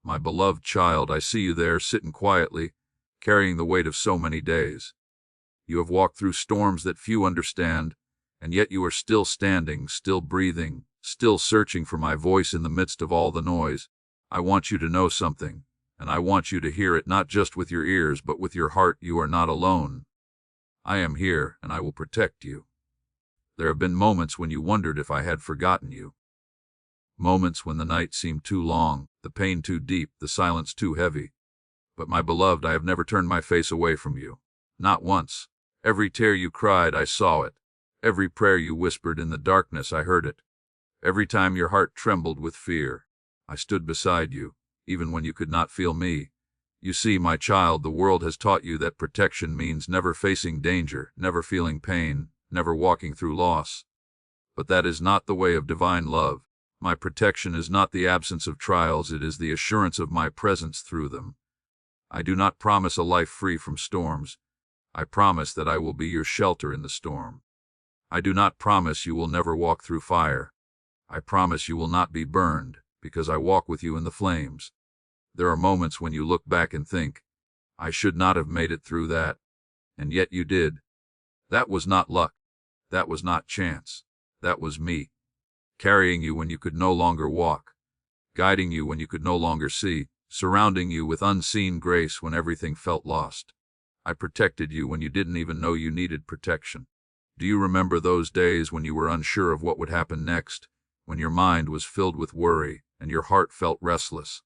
My beloved child, I see you there, sitting quietly, carrying the weight of so many days. You have walked through storms that few understand, and yet you are still standing, still breathing, still searching for my voice in the midst of all the noise. I want you to know something, and I want you to hear it not just with your ears but with your heart. You are not alone. I am here, and I will protect you. There have been moments when you wondered if I had forgotten you. Moments when the night seemed too long, the pain too deep, the silence too heavy. But my beloved, I have never turned my face away from you. Not once. Every tear you cried, I saw it. Every prayer you whispered in the darkness, I heard it. Every time your heart trembled with fear, I stood beside you, even when you could not feel me. You see, my child, the world has taught you that protection means never facing danger, never feeling pain, never walking through loss. But that is not the way of divine love. My protection is not the absence of trials, it is the assurance of my presence through them. I do not promise a life free from storms. I promise that I will be your shelter in the storm. I do not promise you will never walk through fire. I promise you will not be burned, because I walk with you in the flames. There are moments when you look back and think, I should not have made it through that, and yet you did. That was not luck. That was not chance. That was me, carrying you when you could no longer walk, guiding you when you could no longer see, surrounding you with unseen grace when everything felt lost. I protected you when you didn't even know you needed protection. Do you remember those days when you were unsure of what would happen next, when your mind was filled with worry and your heart felt restless?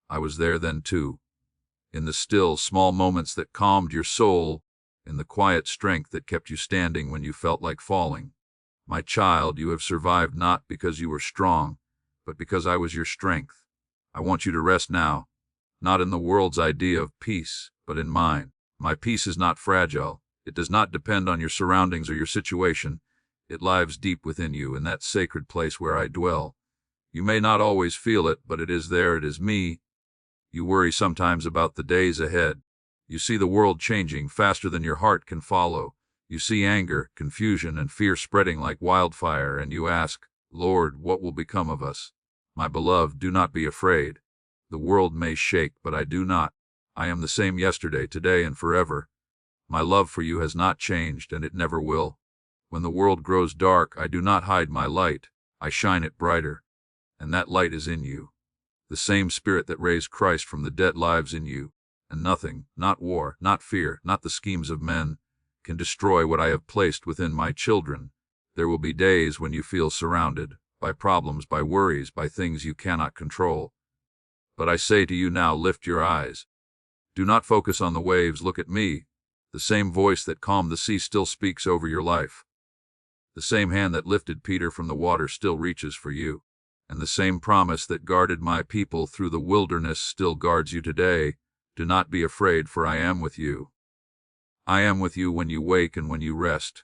I was there then too, in the still, small moments that calmed your soul, in the quiet strength that kept you standing when you felt like falling. My child, you have survived not because you were strong, but because I was your strength. I want you to rest now, not in the world's idea of peace, but in mine. My peace is not fragile. It does not depend on your surroundings or your situation. It lives deep within you, in that sacred place where I dwell. You may not always feel it, but it is there. It is me. You worry sometimes about the days ahead. You see the world changing faster than your heart can follow. You see anger, confusion, and fear spreading like wildfire, and you ask, Lord, what will become of us? My beloved, do not be afraid. The world may shake, but I do not. I am the same yesterday, today, and forever. My love for you has not changed, and it never will. When the world grows dark, I do not hide my light. I shine it brighter, and that light is in you. The same Spirit that raised Christ from the dead lives in you, and nothing, not war, not fear, not the schemes of men, can destroy what I have placed within my children. There will be days when you feel surrounded by problems, by worries, by things you cannot control. But I say to you now, lift your eyes. Do not focus on the waves, look at me. The same voice that calmed the sea still speaks over your life. The same hand that lifted Peter from the water still reaches for you. And the same promise that guarded my people through the wilderness still guards you today. Do not be afraid, for I am with you. I am with you when you wake and when you rest.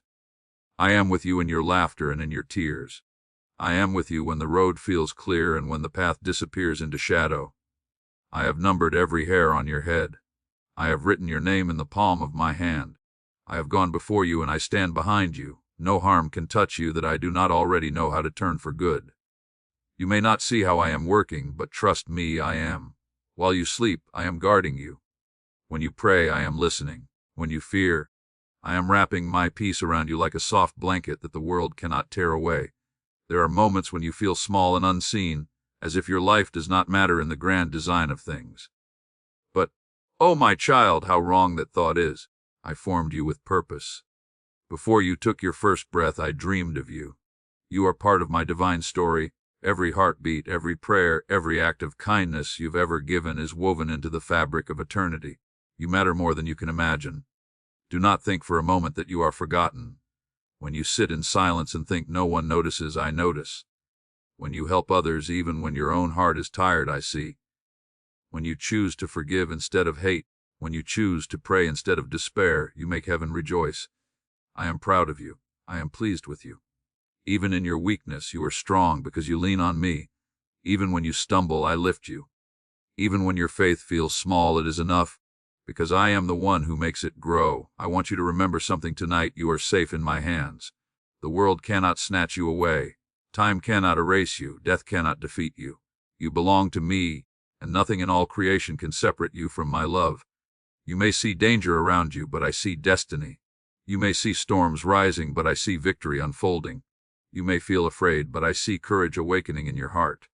I am with you in your laughter and in your tears. I am with you when the road feels clear and when the path disappears into shadow. I have numbered every hair on your head. I have written your name in the palm of my hand. I have gone before you and I stand behind you. No harm can touch you that I do not already know how to turn for good. You may not see how I am working, but trust me, I am. While you sleep, I am guarding you. When you pray, I am listening. When you fear, I am wrapping my peace around you like a soft blanket that the world cannot tear away. There are moments when you feel small and unseen, as if your life does not matter in the grand design of things. But, oh my child, how wrong that thought is. I formed you with purpose. Before you took your first breath, I dreamed of you. You are part of my divine story. Every heartbeat, every prayer, every act of kindness you've ever given is woven into the fabric of eternity. You matter more than you can imagine. Do not think for a moment that you are forgotten. When you sit in silence and think no one notices, I notice. When you help others even when your own heart is tired, I see. When you choose to forgive instead of hate, when you choose to pray instead of despair, you make heaven rejoice. I am proud of you. I am pleased with you. Even in your weakness, you are strong because you lean on me. Even when you stumble, I lift you. Even when your faith feels small, it is enough, because I am the one who makes it grow. I want you to remember something tonight. You are safe in my hands. The world cannot snatch you away. Time cannot erase you. Death cannot defeat you. You belong to me, and nothing in all creation can separate you from my love. You may see danger around you, but I see destiny. You may see storms rising, but I see victory unfolding. You may feel afraid, but I see courage awakening in your heart.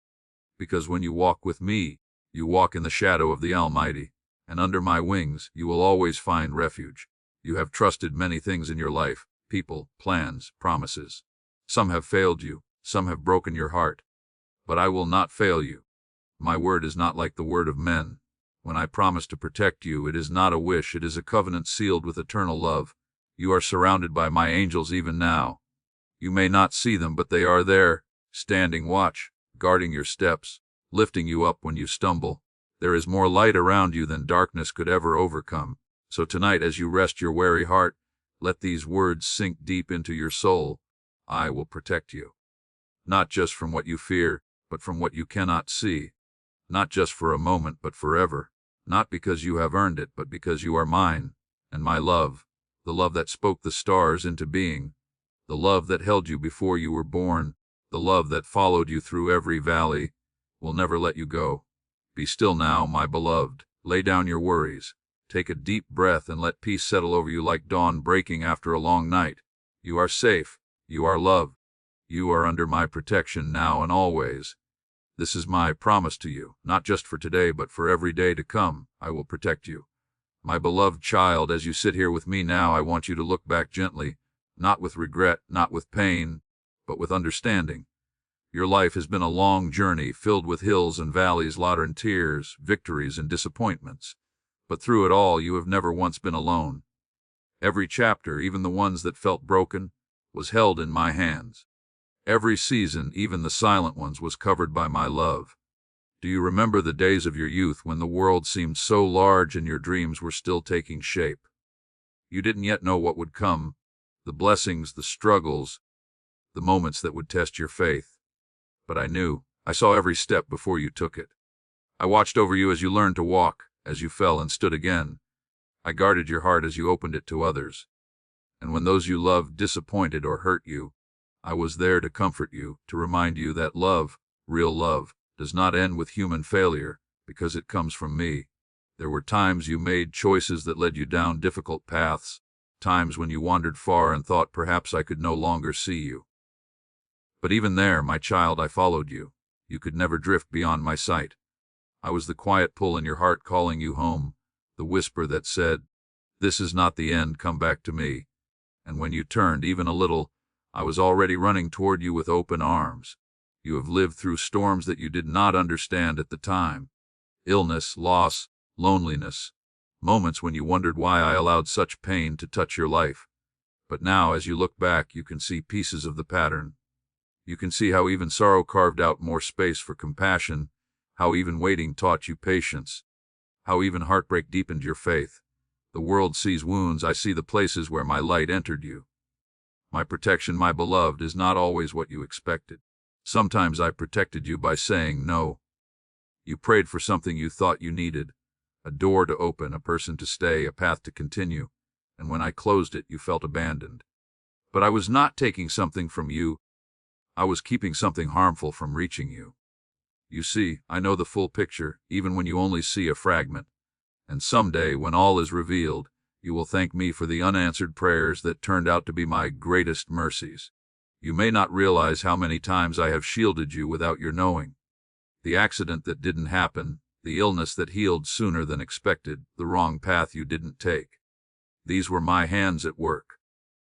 Because when you walk with me, you walk in the shadow of the Almighty, and under my wings you will always find refuge. You have trusted many things in your life, people, plans, promises. Some have failed you, some have broken your heart. But I will not fail you. My word is not like the word of men. When I promise to protect you, it is not a wish, it is a covenant sealed with eternal love. You are surrounded by my angels even now. You may not see them, but they are there, standing watch, guarding your steps, lifting you up when you stumble. There is more light around you than darkness could ever overcome. So tonight, as you rest your weary heart, let these words sink deep into your soul. I will protect you. Not just from what you fear, but from what you cannot see. Not just for a moment, but forever. Not because you have earned it, but because you are mine, and my love, the love that spoke the stars into being, the love that held you before you were born, the love that followed you through every valley, will never let you go. Be still now, my beloved. Lay down your worries. Take a deep breath and let peace settle over you like dawn breaking after a long night. You are safe. You are loved. You are under my protection now and always. This is my promise to you, not just for today, but for every day to come. I will protect you. My beloved child, as you sit here with me now, I want you to look back gently, not with regret, not with pain, but with understanding. Your life has been a long journey filled with hills and valleys, laughter and tears, victories and disappointments. But through it all, you have never once been alone. Every chapter, even the ones that felt broken, was held in my hands. Every season, even the silent ones, was covered by my love. Do you remember the days of your youth when the world seemed so large and your dreams were still taking shape? You didn't yet know what would come, the blessings, the struggles, the moments that would test your faith. But I knew. I saw every step before you took it. I watched over you as you learned to walk, as you fell and stood again. I guarded your heart as you opened it to others. And when those you loved disappointed or hurt you, I was there to comfort you, to remind you that love, real love, does not end with human failure, because it comes from me. There were times you made choices that led you down difficult paths, times when you wandered far and thought perhaps I could no longer see you. But even there, my child, I followed you. You could never drift beyond my sight. I was the quiet pull in your heart calling you home, the whisper that said, "This is not the end, come back to me." And when you turned even a little, I was already running toward you with open arms. You have lived through storms that you did not understand at the time. Illness, loss, loneliness, moments when you wondered why I allowed such pain to touch your life. But now, as you look back, you can see pieces of the pattern. You can see how even sorrow carved out more space for compassion, how even waiting taught you patience, how even heartbreak deepened your faith. The world sees wounds, I see the places where my light entered you. My protection, my beloved, is not always what you expected. Sometimes I protected you by saying no. You prayed for something you thought you needed, a door to open, a person to stay, a path to continue, and when I closed it, you felt abandoned. But I was not taking something from you. I was keeping something harmful from reaching you. You see, I know the full picture, even when you only see a fragment. And someday, when all is revealed, you will thank me for the unanswered prayers that turned out to be my greatest mercies. You may not realize how many times I have shielded you without your knowing. The accident that didn't happen, the illness that healed sooner than expected, the wrong path you didn't take. These were my hands at work.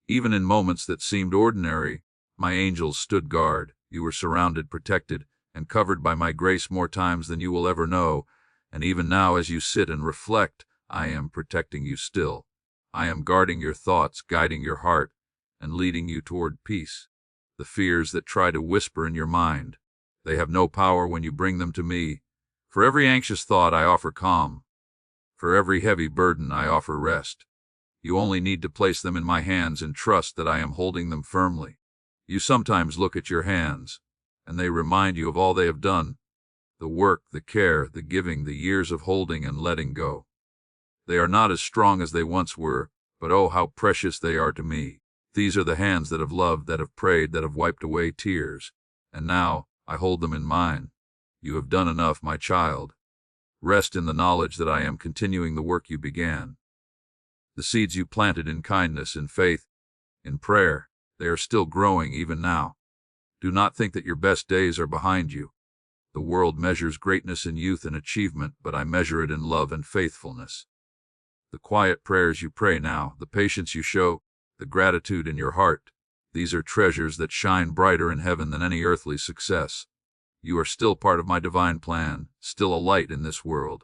Even in moments that seemed ordinary, my angels stood guard. You were surrounded, protected, and covered by my grace more times than you will ever know. And even now, as you sit and reflect, I am protecting you still. I am guarding your thoughts, guiding your heart, and leading you toward peace. The fears that try to whisper in your mind, they have no power when you bring them to me. For every anxious thought, I offer calm. For every heavy burden, I offer rest. You only need to place them in my hands and trust that I am holding them firmly. You sometimes look at your hands, and they remind you of all they have done. The work, the care, the giving, the years of holding and letting go. They are not as strong as they once were, but oh, how precious they are to me. These are the hands that have loved, that have prayed, that have wiped away tears. And now, I hold them in mine. You have done enough, my child. Rest in the knowledge that I am continuing the work you began. The seeds you planted in kindness, in faith, in prayer, they are still growing even now. Do not think that your best days are behind you. The world measures greatness in youth and achievement, but I measure it in love and faithfulness. The quiet prayers you pray now, the patience you show, the gratitude in your heart, these are treasures that shine brighter in heaven than any earthly success. You are still part of my divine plan, still a light in this world.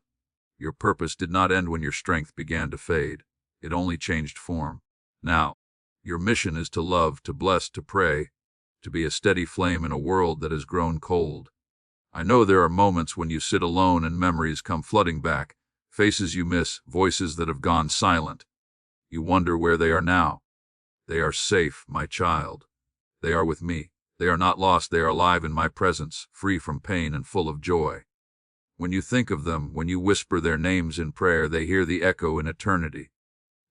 Your purpose did not end when your strength began to fade. It only changed form. Now, your mission is to love, to bless, to pray, to be a steady flame in a world that has grown cold. I know there are moments when you sit alone and memories come flooding back, faces you miss, voices that have gone silent. You wonder where they are now. They are safe, my child. They are with me. They are not lost, they are alive in my presence, free from pain and full of joy. When you think of them, when you whisper their names in prayer, they hear the echo in eternity.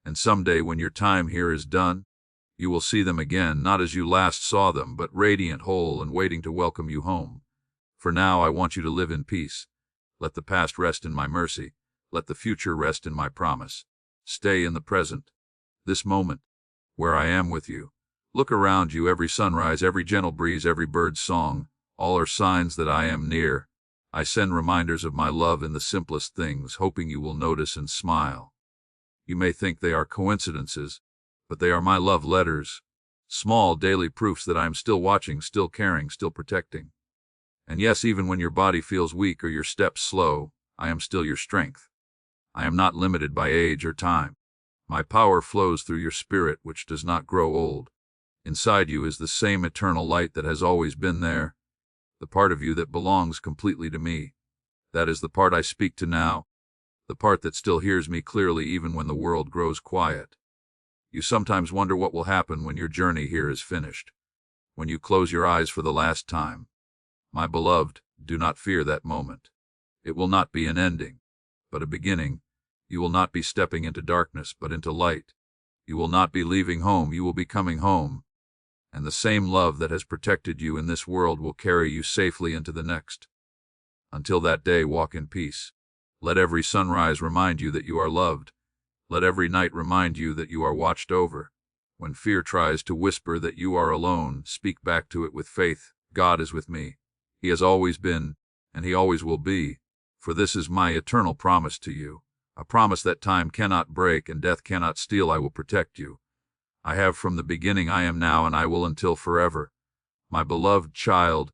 And someday when your time here is done, you will see them again, not as you last saw them, but radiant, whole, and waiting to welcome you home. For now I want you to live in peace. Let the past rest in my mercy. Let the future rest in my promise. Stay in the present, this moment, where I am with you. Look around you, every sunrise, every gentle breeze, every bird's song, all are signs that I am near. I send reminders of my love in the simplest things, hoping you will notice and smile. You may think they are coincidences, but they are my love letters, small daily proofs that I am still watching, still caring, still protecting. And yes, even when your body feels weak or your steps slow, I am still your strength. I am not limited by age or time. My power flows through your spirit, which does not grow old. Inside you is the same eternal light that has always been there, the part of you that belongs completely to me. That is the part I speak to now, the part that still hears me clearly even when the world grows quiet. You sometimes wonder what will happen when your journey here is finished, when you close your eyes for the last time. My beloved, do not fear that moment. It will not be an ending, but a beginning. You will not be stepping into darkness, but into light. You will not be leaving home, you will be coming home. And the same love that has protected you in this world will carry you safely into the next. Until that day, walk in peace. Let every sunrise remind you that you are loved. Let every night remind you that you are watched over. When fear tries to whisper that you are alone, speak back to it with faith. God is with me. He has always been, and he always will be. For this is my eternal promise to you, a promise that time cannot break and death cannot steal. I will protect you. I have from the beginning, I am now, and I will until forever. My beloved child,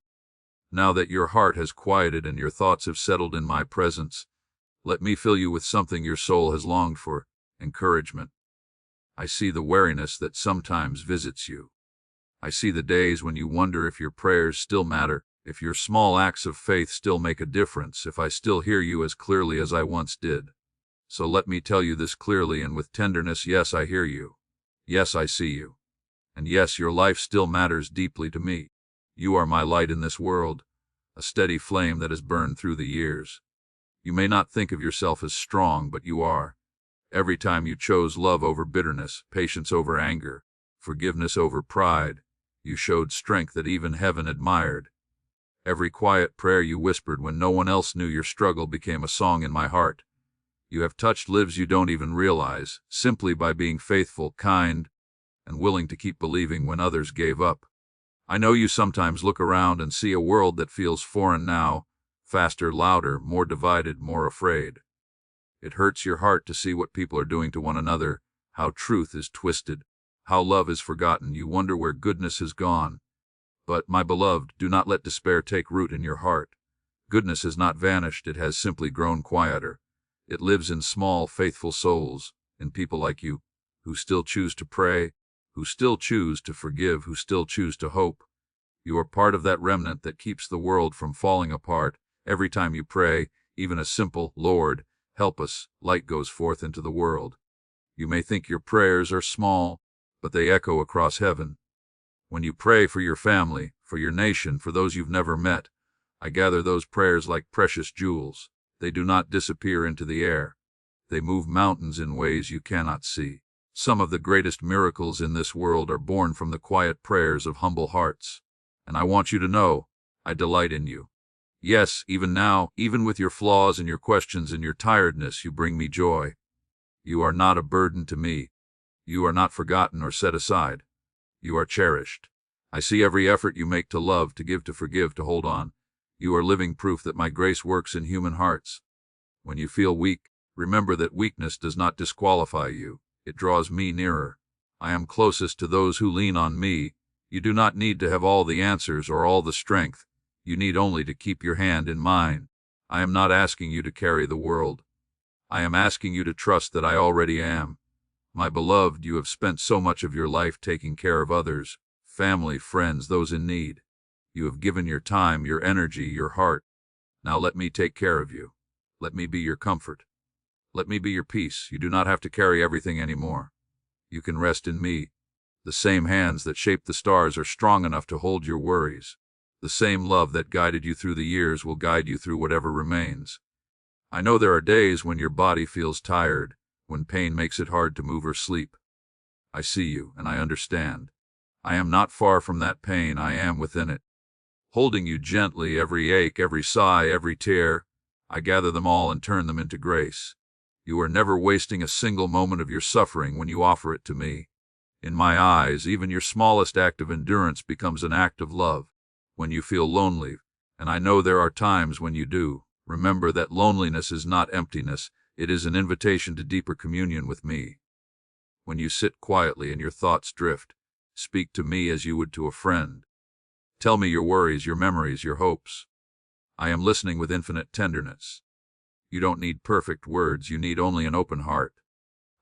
now that your heart has quieted and your thoughts have settled in my presence, let me fill you with something your soul has longed for, encouragement. I see the weariness that sometimes visits you. I see the days when you wonder if your prayers still matter, if your small acts of faith still make a difference, if I still hear you as clearly as I once did. So let me tell you this clearly and with tenderness: yes, I hear you. Yes, I see you. And yes, your life still matters deeply to me. You are my light in this world, a steady flame that has burned through the years. You may not think of yourself as strong, but you are. Every time you chose love over bitterness, patience over anger, forgiveness over pride, you showed strength that even heaven admired. Every quiet prayer you whispered when no one else knew your struggle became a song in my heart. You have touched lives you don't even realize, simply by being faithful, kind, and willing to keep believing when others gave up. I know you sometimes look around and see a world that feels foreign now, faster, louder, more divided, more afraid. It hurts your heart to see what people are doing to one another, how truth is twisted, how love is forgotten. You wonder where goodness has gone. But, my beloved, do not let despair take root in your heart. Goodness has not vanished, it has simply grown quieter. It lives in small, faithful souls, in people like you, who still choose to pray, who still choose to forgive, who still choose to hope. You are part of that remnant that keeps the world from falling apart. Every time you pray, even a simple, "Lord, help us," light goes forth into the world. You may think your prayers are small, but they echo across heaven. When you pray for your family, for your nation, for those you've never met, I gather those prayers like precious jewels. They do not disappear into the air. They move mountains in ways you cannot see. Some of the greatest miracles in this world are born from the quiet prayers of humble hearts. And I want you to know, I delight in you. Yes, even now, even with your flaws and your questions and your tiredness, you bring me joy. You are not a burden to me. You are not forgotten or set aside. You are cherished. I see every effort you make to love, to give, to forgive, to hold on. You are living proof that my grace works in human hearts. When you feel weak, remember that weakness does not disqualify you. It draws me nearer. I am closest to those who lean on me. You do not need to have all the answers or all the strength. You need only to keep your hand in mine. I am not asking you to carry the world. I am asking you to trust that I already am. My beloved, you have spent so much of your life taking care of others, family, friends, those in need. You have given your time, your energy, your heart. Now let me take care of you. Let me be your comfort. Let me be your peace. You do not have to carry everything anymore. You can rest in me. The same hands that shaped the stars are strong enough to hold your worries. The same love that guided you through the years will guide you through whatever remains. I know there are days when your body feels tired, when pain makes it hard to move or sleep. I see you, and I understand. I am not far from that pain, I am within it. Holding you gently, every ache, every sigh, every tear, I gather them all and turn them into grace. You are never wasting a single moment of your suffering when you offer it to me. In my eyes, even your smallest act of endurance becomes an act of love. When you feel lonely, and I know there are times when you do, remember that loneliness is not emptiness, it is an invitation to deeper communion with me. When you sit quietly and your thoughts drift, speak to me as you would to a friend. Tell me your worries, your memories, your hopes. I am listening with infinite tenderness. You don't need perfect words, you need only an open heart.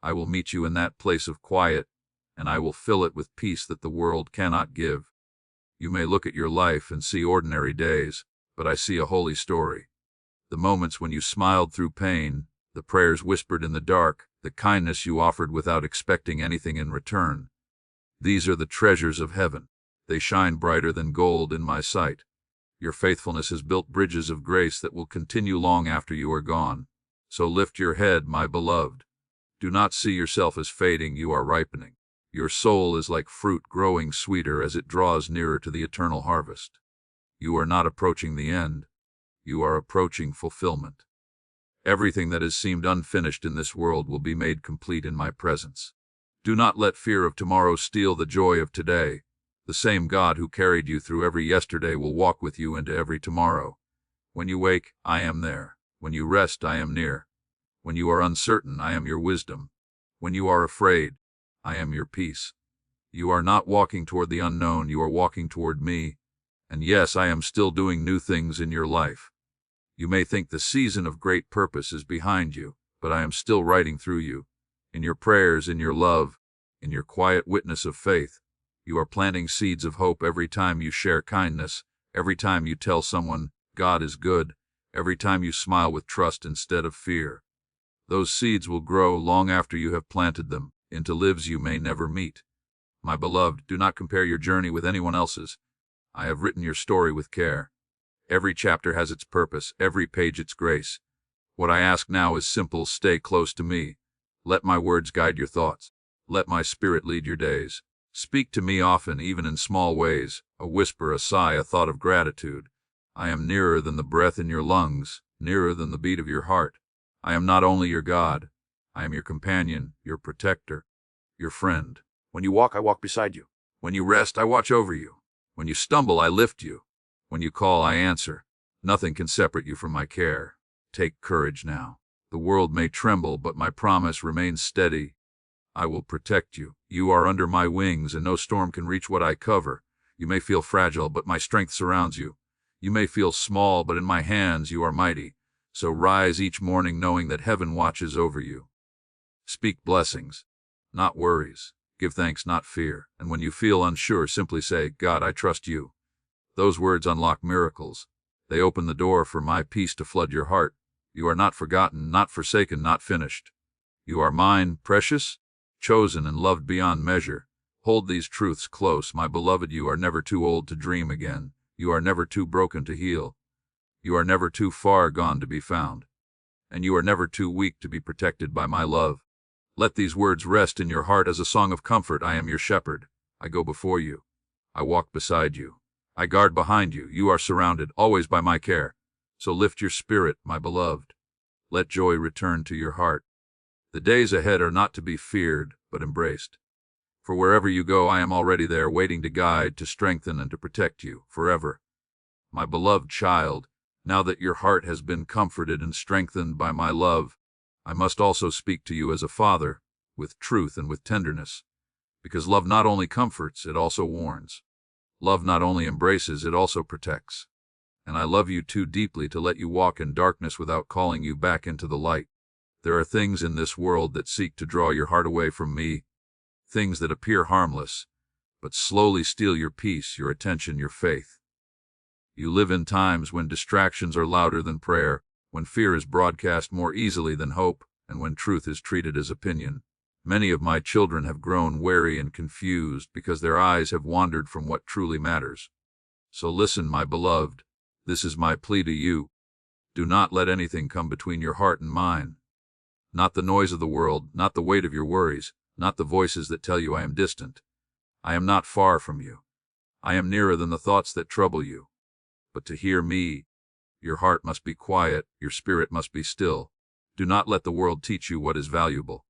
I will meet you in that place of quiet, and I will fill it with peace that the world cannot give. You may look at your life and see ordinary days, but I see a holy story. The moments when you smiled through pain, the prayers whispered in the dark, the kindness you offered without expecting anything in return. These are the treasures of heaven. They shine brighter than gold in my sight. Your faithfulness has built bridges of grace that will continue long after you are gone. So lift your head, my beloved. Do not see yourself as fading, you are ripening. Your soul is like fruit growing sweeter as it draws nearer to the eternal harvest. You are not approaching the end. You are approaching fulfillment. Everything that has seemed unfinished in this world will be made complete in my presence. Do not let fear of tomorrow steal the joy of today. The same God who carried you through every yesterday will walk with you into every tomorrow. When you wake, I am there. When you rest, I am near. When you are uncertain, I am your wisdom. When you are afraid, I am your peace. You are not walking toward the unknown, you are walking toward me. And yes, I am still doing new things in your life. You may think the season of great purpose is behind you, but I am still writing through you. In your prayers, in your love, in your quiet witness of faith, you are planting seeds of hope every time you share kindness, every time you tell someone, God is good, every time you smile with trust instead of fear. Those seeds will grow long after you have planted them, into lives you may never meet. My beloved, do not compare your journey with anyone else's. I have written your story with care. Every chapter has its purpose, every page its grace. What I ask now is simple: stay close to me. Let my words guide your thoughts. Let my spirit lead your days. Speak to me often, even in small ways, a whisper, a sigh, a thought of gratitude. I am nearer than the breath in your lungs, nearer than the beat of your heart. I am not only your God, I am your companion, your protector, your friend. When you walk, I walk beside you. When you rest, I watch over you. When you stumble, I lift you. When you call, I answer. Nothing can separate you from my care. Take courage now. The world may tremble, but my promise remains steady. I will protect you. You are under my wings, and no storm can reach what I cover. You may feel fragile, but my strength surrounds you. You may feel small, but in my hands you are mighty. So rise each morning knowing that heaven watches over you. Speak blessings, not worries. Give thanks, not fear. And when you feel unsure, simply say, God, I trust you. Those words unlock miracles. They open the door for my peace to flood your heart. You are not forgotten, not forsaken, not finished. You are mine, precious, chosen, and loved beyond measure. Hold these truths close, my beloved. You are never too old to dream again. You are never too broken to heal. You are never too far gone to be found. And you are never too weak to be protected by my love. Let these words rest in your heart as a song of comfort. I am your shepherd. I go before you. I walk beside you. I guard behind you. You are surrounded, always by my care. So lift your spirit, my beloved. Let joy return to your heart. The days ahead are not to be feared, but embraced. For wherever you go, I am already there, waiting to guide, to strengthen, and to protect you forever. My beloved child, now that your heart has been comforted and strengthened by my love, I must also speak to you as a father, with truth and with tenderness. Because love not only comforts, it also warns. Love not only embraces, it also protects. And I love you too deeply to let you walk in darkness without calling you back into the light. There are things in this world that seek to draw your heart away from me, things that appear harmless, but slowly steal your peace, your attention, your faith. You live in times when distractions are louder than prayer, when fear is broadcast more easily than hope, and when truth is treated as opinion. Many of my children have grown wary and confused because their eyes have wandered from what truly matters. So listen, my beloved, this is my plea to you. Do not let anything come between your heart and mine. Not the noise of the world, not the weight of your worries, not the voices that tell you I am distant. I am not far from you. I am nearer than the thoughts that trouble you. But to hear me, your heart must be quiet, your spirit must be still. Do not let the world teach you what is valuable.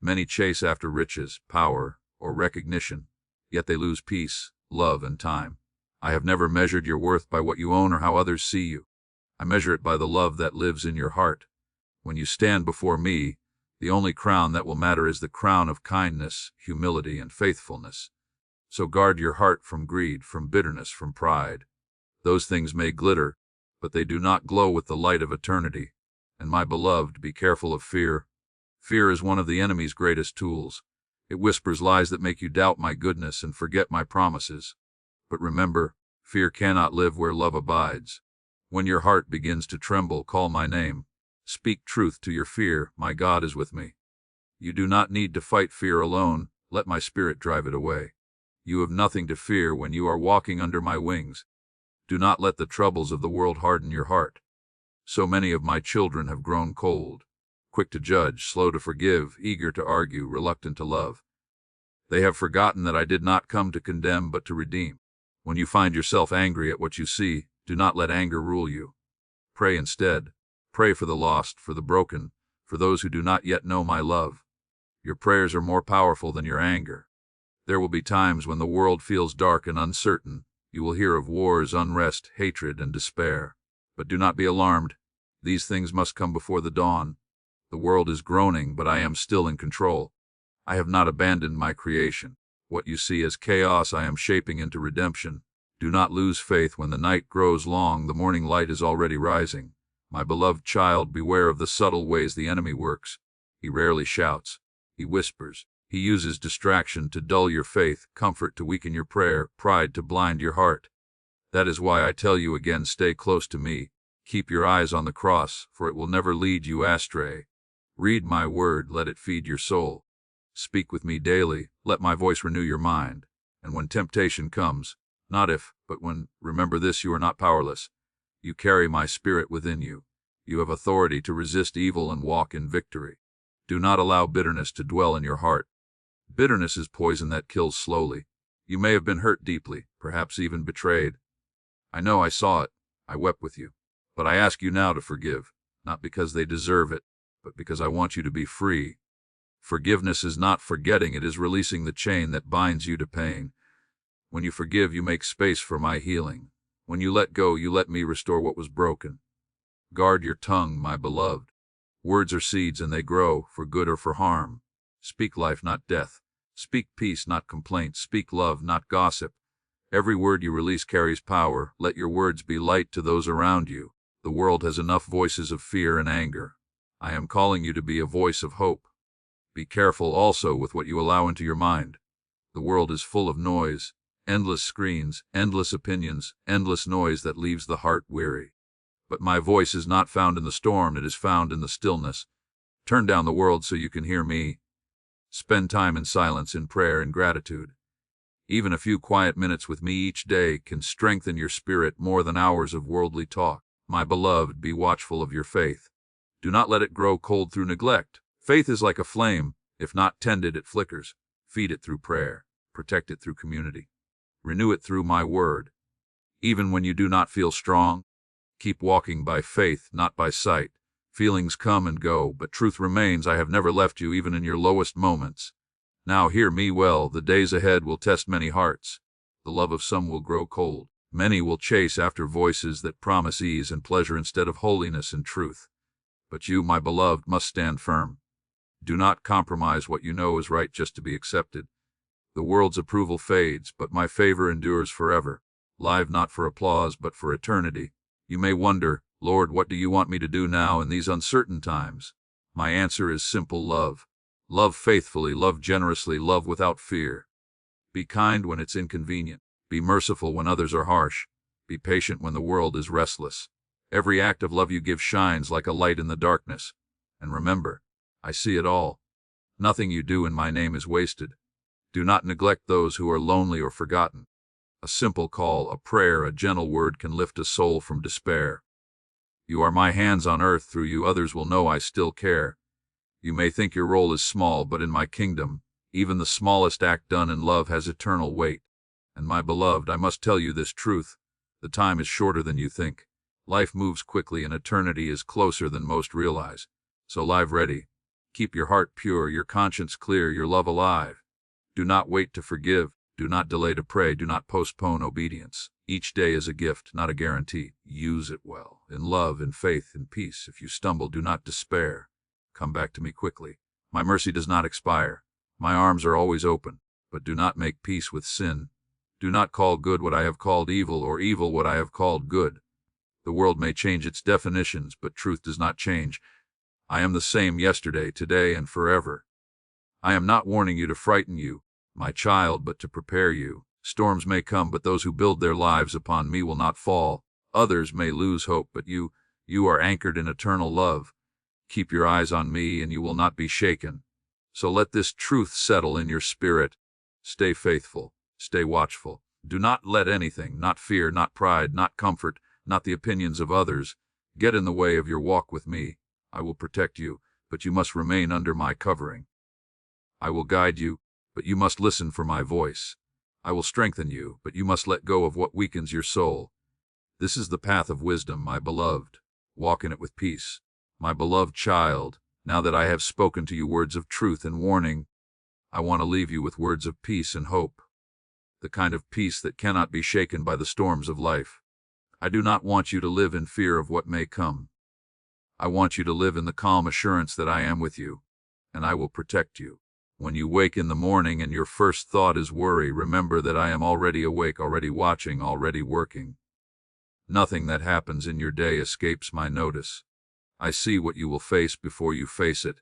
Many chase after riches, power, or recognition, yet they lose peace, love, and time. I have never measured your worth by what you own or how others see you. I measure it by the love that lives in your heart. When you stand before me, the only crown that will matter is the crown of kindness, humility, and faithfulness. So guard your heart from greed, from bitterness, from pride. Those things may glitter, but they do not glow with the light of eternity. And my beloved, be careful of fear. Fear is one of the enemy's greatest tools. It whispers lies that make you doubt my goodness and forget my promises. But remember, fear cannot live where love abides. When your heart begins to tremble, call my name. Speak truth to your fear, my God is with me. You do not need to fight fear alone, let my spirit drive it away. You have nothing to fear when you are walking under my wings. Do not let the troubles of the world harden your heart. So many of my children have grown cold, quick to judge, slow to forgive, eager to argue, reluctant to love. They have forgotten that I did not come to condemn but to redeem. When you find yourself angry at what you see, do not let anger rule you. Pray instead. Pray for the lost, for the broken, for those who do not yet know my love. Your prayers are more powerful than your anger. There will be times when the world feels dark and uncertain. You will hear of wars, unrest, hatred, and despair. But do not be alarmed. These things must come before the dawn. The world is groaning, but I am still in control. I have not abandoned my creation. What you see as chaos I am shaping into redemption. Do not lose faith. When the night grows long, the morning light is already rising. My beloved child, beware of the subtle ways the enemy works. He rarely shouts. He whispers. He uses distraction to dull your faith, comfort to weaken your prayer, pride to blind your heart. That is why I tell you again, stay close to me. Keep your eyes on the cross, for it will never lead you astray. Read my word, let it feed your soul. Speak with me daily, let my voice renew your mind. And when temptation comes, not if, but when, remember this, you are not powerless. You carry my spirit within you. You have authority to resist evil and walk in victory. Do not allow bitterness to dwell in your heart. Bitterness is poison that kills slowly. You may have been hurt deeply, perhaps even betrayed. I know, I saw it. I wept with you. But I ask you now to forgive, not because they deserve it, but because I want you to be free. Forgiveness is not forgetting, it is releasing the chain that binds you to pain. When you forgive, you make space for my healing. When you let go, you let me restore what was broken. Guard your tongue, my beloved. Words are seeds and they grow, for good or for harm. Speak life, not death. Speak peace, not complaint. Speak love, not gossip. Every word you release carries power. Let your words be light to those around you. The world has enough voices of fear and anger. I am calling you to be a voice of hope. Be careful also with what you allow into your mind. The world is full of noise. Endless screens, endless opinions, endless noise that leaves the heart weary. But my voice is not found in the storm, it is found in the stillness. Turn down the world so you can hear me. Spend time in silence, in prayer, in gratitude. Even a few quiet minutes with me each day can strengthen your spirit more than hours of worldly talk. My beloved, be watchful of your faith. Do not let it grow cold through neglect. Faith is like a flame. If not tended, it flickers. Feed it through prayer. Protect it through community. Renew it through my word. Even when you do not feel strong, Keep walking by faith, not by sight. Feelings come and go, but truth remains. I have never left you, even in your lowest moments. Now hear me well. The days ahead will test many hearts. The love of some will grow cold. Many will chase after voices that promise ease and pleasure instead of holiness and truth. But you, my beloved, must stand firm. Do not compromise what you know is right just to be accepted. The world's approval fades, but my favor endures forever. Live not for applause, but for eternity. You may wonder, Lord, what do you want me to do now in these uncertain times? My answer is simple: love. Love faithfully, love generously, love without fear. Be kind when it's inconvenient. Be merciful when others are harsh. Be patient when the world is restless. Every act of love you give shines like a light in the darkness. And remember, I see it all. Nothing you do in my name is wasted. Do not neglect those who are lonely or forgotten. A simple call, a prayer, a gentle word can lift a soul from despair. You are my hands on earth. Through you, others will know I still care. You may think your role is small, but in my kingdom, even the smallest act done in love has eternal weight. And my beloved, I must tell you this truth. The time is shorter than you think. Life moves quickly and eternity is closer than most realize. So live ready. Keep your heart pure, your conscience clear, your love alive. Do not wait to forgive. Do not delay to pray. Do not postpone obedience. Each day is a gift, not a guarantee. Use it well, in love, in faith, in peace. If you stumble, do not despair. Come back to me quickly. My mercy does not expire. My arms are always open. But do not make peace with sin. Do not call good what I have called evil, or evil what I have called good. The world may change its definitions, but truth does not change. I am the same yesterday, today, and forever. I am not warning you to frighten you, my child, but to prepare you. Storms may come, but those who build their lives upon me will not fall. Others may lose hope, but you are anchored in eternal love. Keep your eyes on me, and you will not be shaken. So let this truth settle in your spirit. Stay faithful. Stay watchful. Do not let anything, not fear, not pride, not comfort, not the opinions of others, get in the way of your walk with me. I will protect you, but you must remain under my covering. I will guide you, but you must listen for my voice. I will strengthen you, but you must let go of what weakens your soul. This is the path of wisdom, my beloved. Walk in it with peace. My beloved child, now that I have spoken to you words of truth and warning, I want to leave you with words of peace and hope. The kind of peace that cannot be shaken by the storms of life. I do not want you to live in fear of what may come. I want you to live in the calm assurance that I am with you, and I will protect you. When you wake in the morning and your first thought is worry, remember that I am already awake, already watching, already working. Nothing that happens in your day escapes my notice. I see what you will face before you face it,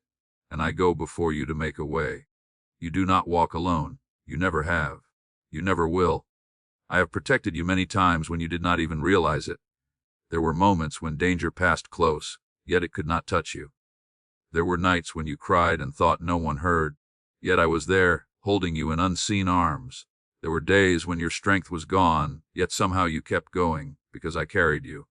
and I go before you to make a way. You do not walk alone. You never have. You never will. I have protected you many times when you did not even realize it. There were moments when danger passed close, yet it could not touch you. There were nights when you cried and thought no one heard, yet I was there, holding you in unseen arms. There were days when your strength was gone, yet somehow you kept going, because I carried you.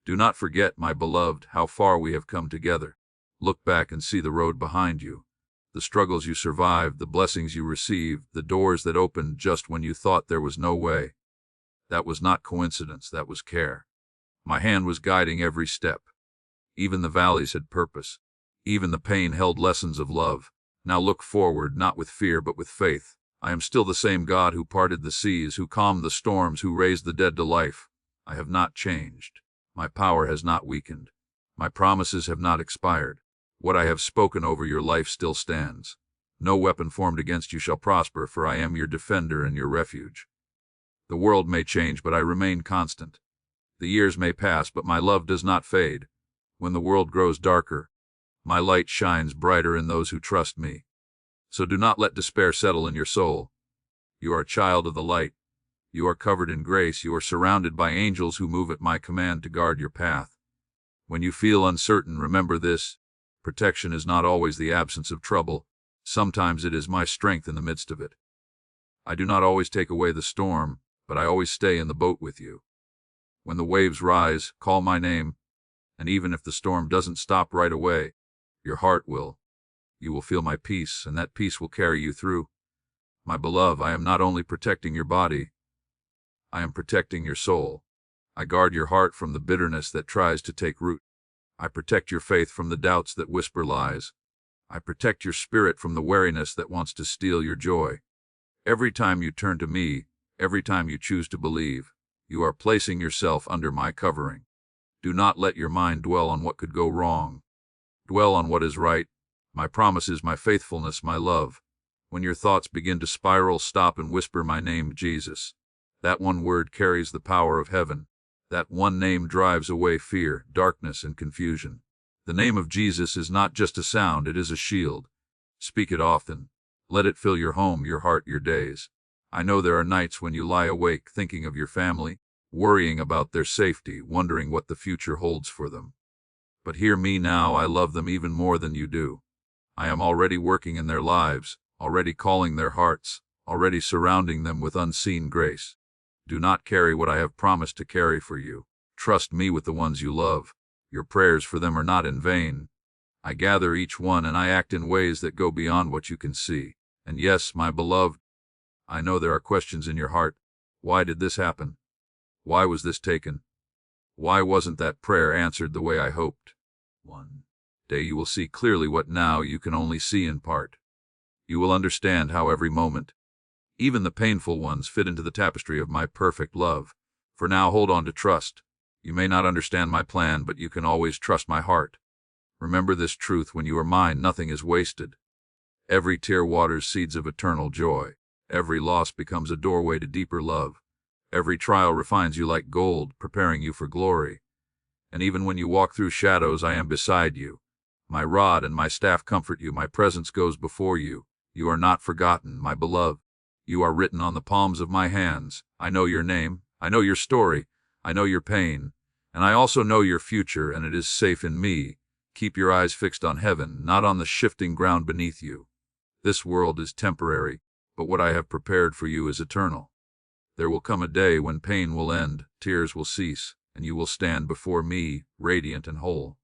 Do not forget, my beloved, how far we have come together. Look back and see the road behind you. The struggles you survived, the blessings you received, the doors that opened just when you thought there was no way. That was not coincidence, that was care. My hand was guiding every step. Even the valleys had purpose. Even the pain held lessons of love. Now look forward, not with fear but with faith. I am still the same God who parted the seas, who calmed the storms, who raised the dead to life. I have not changed. My power has not weakened. My promises have not expired. What I have spoken over your life still stands. No weapon formed against you shall prosper, for I am your defender and your refuge. The world may change, but I remain constant. The years may pass, but my love does not fade. When the world grows darker, my light shines brighter in those who trust me. So do not let despair settle in your soul. You are a child of the light. You are covered in grace. You are surrounded by angels who move at my command to guard your path. When you feel uncertain, remember this. Protection is not always the absence of trouble. Sometimes it is my strength in the midst of it. I do not always take away the storm, but I always stay in the boat with you. When the waves rise, call my name, and even if the storm doesn't stop right away, your heart will. You will feel my peace, and that peace will carry you through. My beloved, I am not only protecting your body, I am protecting your soul. I guard your heart from the bitterness that tries to take root. I protect your faith from the doubts that whisper lies. I protect your spirit from the wariness that wants to steal your joy. Every time you turn to me, every time you choose to believe, you are placing yourself under my covering. Do not let your mind dwell on what could go wrong. Dwell on what is right. My promises, my faithfulness, my love. When your thoughts begin to spiral, stop and whisper my name, Jesus. That one word carries the power of heaven. That one name drives away fear, darkness, and confusion. The name of Jesus is not just a sound, it is a shield. Speak it often. Let it fill your home, your heart, your days. I know there are nights when you lie awake thinking of your family, worrying about their safety, wondering what the future holds for them. But hear me now, I love them even more than you do. I am already working in their lives, already calling their hearts, already surrounding them with unseen grace. Do not carry what I have promised to carry for you. Trust me with the ones you love. Your prayers for them are not in vain. I gather each one and I act in ways that go beyond what you can see. And yes, my beloved, I know there are questions in your heart. Why did this happen? Why was this taken? Why wasn't that prayer answered the way I hoped? One day you will see clearly what now you can only see in part. You will understand how every moment, even the painful ones, fit into the tapestry of my perfect love. For now, hold on to trust. You may not understand my plan, but you can always trust my heart. Remember this truth: when you are mine, nothing is wasted. Every tear waters seeds of eternal joy. Every loss becomes a doorway to deeper love. Every trial refines you like gold, preparing you for glory. And even when you walk through shadows, I am beside you. My rod and my staff comfort you. My presence goes before you. You are not forgotten, my beloved. You are written on the palms of my hands. I know your name. I know your story. I know your pain. And I also know your future, and it is safe in me. Keep your eyes fixed on heaven, not on the shifting ground beneath you. This world is temporary, but what I have prepared for you is eternal. There will come a day when pain will end, tears will cease, and you will stand before me, radiant and whole.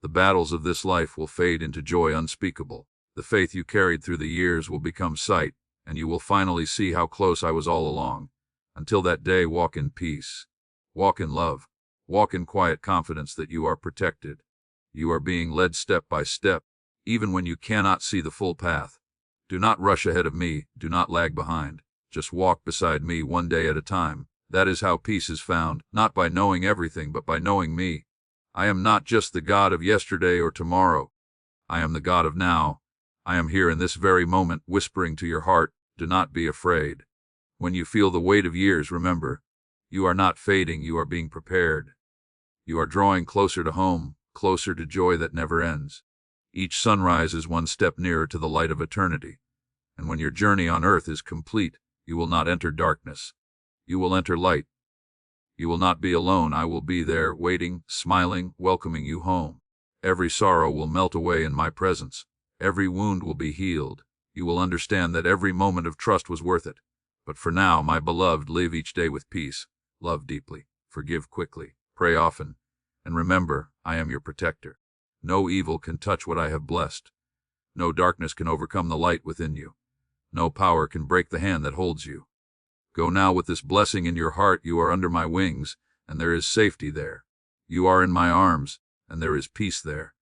The battles of this life will fade into joy unspeakable. The faith you carried through the years will become sight, and you will finally see how close I was all along. Until that day, walk in peace. Walk in love. Walk in quiet confidence that you are protected. You are being led step by step, even when you cannot see the full path. Do not rush ahead of me. Do not lag behind. Just walk beside me, one day at a time. That is how peace is found, not by knowing everything, but by knowing me. I am not just the God of yesterday or tomorrow. I am the God of now. I am here in this very moment, whispering to your heart, do not be afraid. When you feel the weight of years, remember, you are not fading, you are being prepared. You are drawing closer to home, closer to joy that never ends. Each sunrise is one step nearer to the light of eternity. And when your journey on earth is complete, you will not enter darkness. You will enter light. You will not be alone. I will be there, waiting, smiling, welcoming you home. Every sorrow will melt away in my presence. Every wound will be healed. You will understand that every moment of trust was worth it. But for now, my beloved, live each day with peace. Love deeply. Forgive quickly. Pray often. And remember, I am your protector. No evil can touch what I have blessed. No darkness can overcome the light within you. No power can break the hand that holds you. Go now with this blessing in your heart. You are under my wings, and there is safety there. You are in my arms, and there is peace there.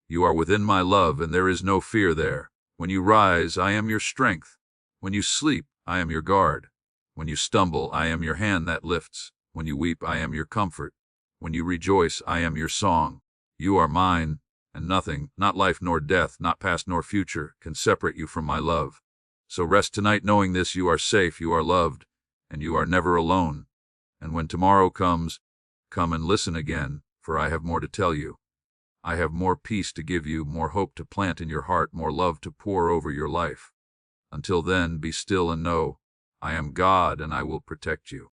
You are within my love, and there is no fear there. When you rise, I am your strength. When you sleep, I am your guard. When you stumble, I am your hand that lifts. When you weep, I am your comfort. When you rejoice, I am your song. You are mine, and nothing, not life nor death, not past nor future, can separate you from my love. So rest tonight knowing this: you are safe, you are loved, and you are never alone. And when tomorrow comes, come and listen again, for I have more to tell you. I have more peace to give you, more hope to plant in your heart, more love to pour over your life. Until then, be still and know, I am God, and I will protect you.